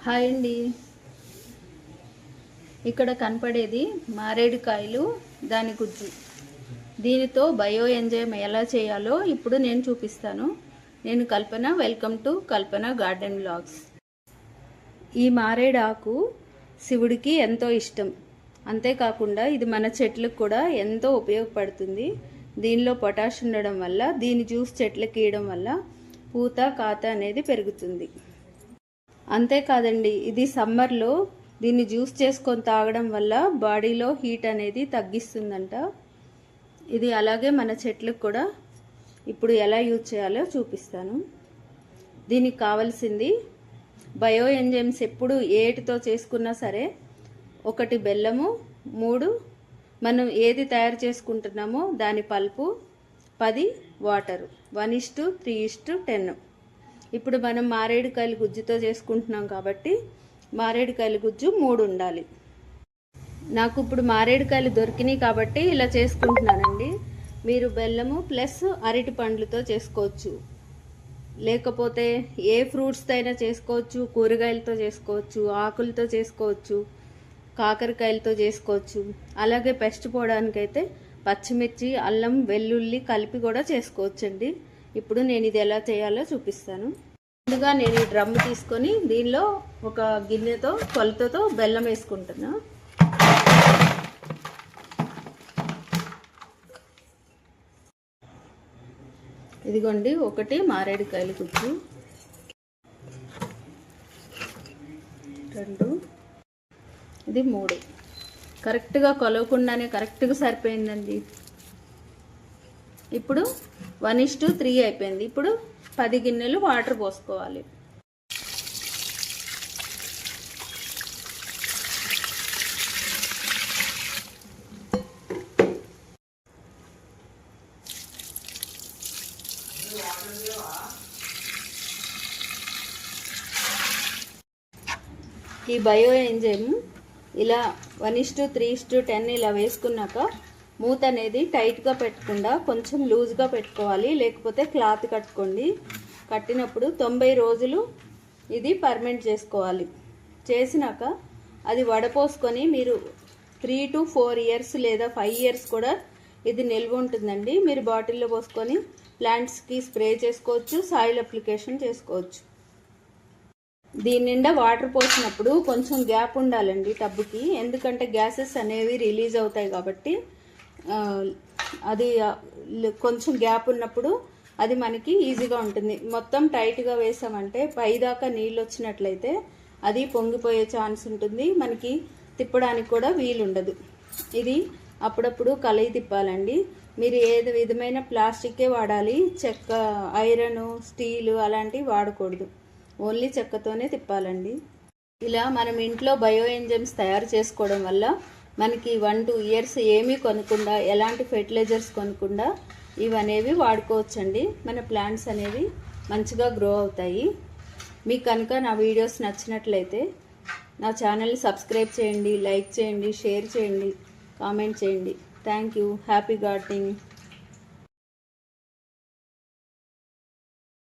Hi అండి. ఇక్కడ కనపడేది మారేడుకాయలు, దాని గుజ్జు. దీనితో బయో ఎంజైమ్ ఎలా చేయాలో ఇప్పుడు నేను చూపిస్తాను. నేను Kalpana. Welcome to Kalpana garden vlogs. ఈ మారేడు ఆకు శివుడికి ఎంతో ఇష్టం. అంతేకాకుండా ఇది మన చెట్లకు కూడా ఎంతో ఉపయోగపడుతుంది. దీనిలో పొటాష్ ఉండడం వల్ల, దీని జ్యూస్ చెట్లకి ఇవ్వడం వల్ల పూత కాత అనేది పెరుగుతుంది. అంతేకాదండి, ఇది సమ్మర్లో దీన్ని జ్యూస్ చేసుకొని తాగడం వల్ల బాడీలో హీట్ అనేది తగ్గిస్తుందంట. ఇది అలాగే మన చెట్లకు కూడా ఇప్పుడు ఎలా యూజ్ చేయాలో చూపిస్తాను. దీనికి కావాల్సింది బయో ఎంజైమ్స్. ఎప్పుడు ఏటితో చేసుకున్నా సరే 1 బెల్లము, 3 మనం ఏది తయారు చేసుకుంటున్నామో దాని పల్పు, 10 వాటరు, 1:3:10. ఇప్పుడు మనం మారేడుకాయల గుజ్జుతో చేసుకుంటున్నాం కాబట్టి మారేడుకాయల గుజ్జు 3 ఉండాలి. నాకు ఇప్పుడు మారేడుకాయలు దొరికినాయి కాబట్టి ఇలా చేసుకుంటున్నానండి. మీరు బెల్లము ప్లస్ అరటి పండ్లతో చేసుకోవచ్చు, లేకపోతే ఏ ఫ్రూట్స్తో అయినా చేసుకోవచ్చు, కూరగాయలతో చేసుకోవచ్చు, ఆకులతో చేసుకోవచ్చు, కాకరకాయలతో చేసుకోవచ్చు. అలాగే పెస్ట్ పోవడానికైతే పచ్చిమిర్చి, అల్లం, వెల్లుల్లి కలిపి కూడా చేసుకోవచ్చండి. ఇప్పుడు నేను ఇది ఎలా చేయాలో చూపిస్తాను. ముందుగా నేను ఈ డ్రమ్ తీసుకొని దీనిలో ఒక గిన్నెతో కొలతతో బెల్లం వేసుకుంటున్నా. ఇదిగోండి 1 మారేడుకాయల గుజ్జు, 2, ఇది 3. కరెక్ట్గా కొలవకుండానే కరెక్ట్గా సరిపోయిందండి. ఇప్పుడు 1:3 అయిపోయింది. ఇప్పుడు 10 గిన్నెలు వాటర్ పోసుకోవాలి. ఈ బయో ఎంజైమ్ ఇలా 1:3:10 ఇలా వేసుకున్నాక మూత అనేది టైట్గా పెట్టకుండా కొంచెం లూజ్గా పెట్టుకోవాలి. లేకపోతే క్లాత్ కట్టుకోండి. కట్టినప్పుడు 90 రోజులు ఇది పర్మెంట్ చేసుకోవాలి. చేసినాక అది వడపోసుకొని మీరు 3 to 4 ఇయర్స్ లేదా 5 ఇయర్స్ కూడా ఇది నిల్వ ఉంటుందండి. మీరు బాటిల్లో పోసుకొని ప్లాంట్స్కి స్ప్రే చేసుకోవచ్చు, సాయిల్ అప్లికేషన్ చేసుకోవచ్చు. దీని నిండా వాటర్ పోసినప్పుడు కొంచెం గ్యాప్ ఉండాలండి టబ్బుకి. ఎందుకంటే గ్యాసెస్ అనేవి రిలీజ్ అవుతాయి కాబట్టి అది కొంచెం గ్యాప్ ఉన్నప్పుడు అది మనకి ఈజీగా ఉంటుంది. మొత్తం టైట్గా వేసామంటే పైదాకా నీళ్ళు వచ్చినట్లయితే అది పొంగిపోయే ఛాన్స్ ఉంటుంది. మనకి తిప్పడానికి కూడా వీలుండదు. ఇది అప్పుడప్పుడు కలయి తిప్పాలండి. మీరు ఏది విధమైన ప్లాస్టికే వాడాలి. చెక్క, ఐరన్, స్టీలు అలాంటివి వాడకూడదు. ఓన్లీ చెక్కతోనే తిప్పాలండి. ఇలా మనం ఇంట్లో బయో ఎంజైమ్స్ తయారు చేసుకోవడం వల్ల మనకి 1-2 ఇయర్స్ ఏమీ కొనకుండా, ఎలాంటి ఫెర్టిలైజర్స్ కొనకుండా ఇవనేవి వాడుకోవచ్చండి. మన ప్లాంట్స్ అనేవి మంచిగా గ్రో అవుతాయి. మీకు కనుక నా వీడియోస్ నచ్చినట్లయితే నా ఛానల్ని సబ్స్క్రైబ్ చేయండి, లైక్ చేయండి, షేర్ చేయండి, కామెంట్ చేయండి. Thank you. Happy gardening.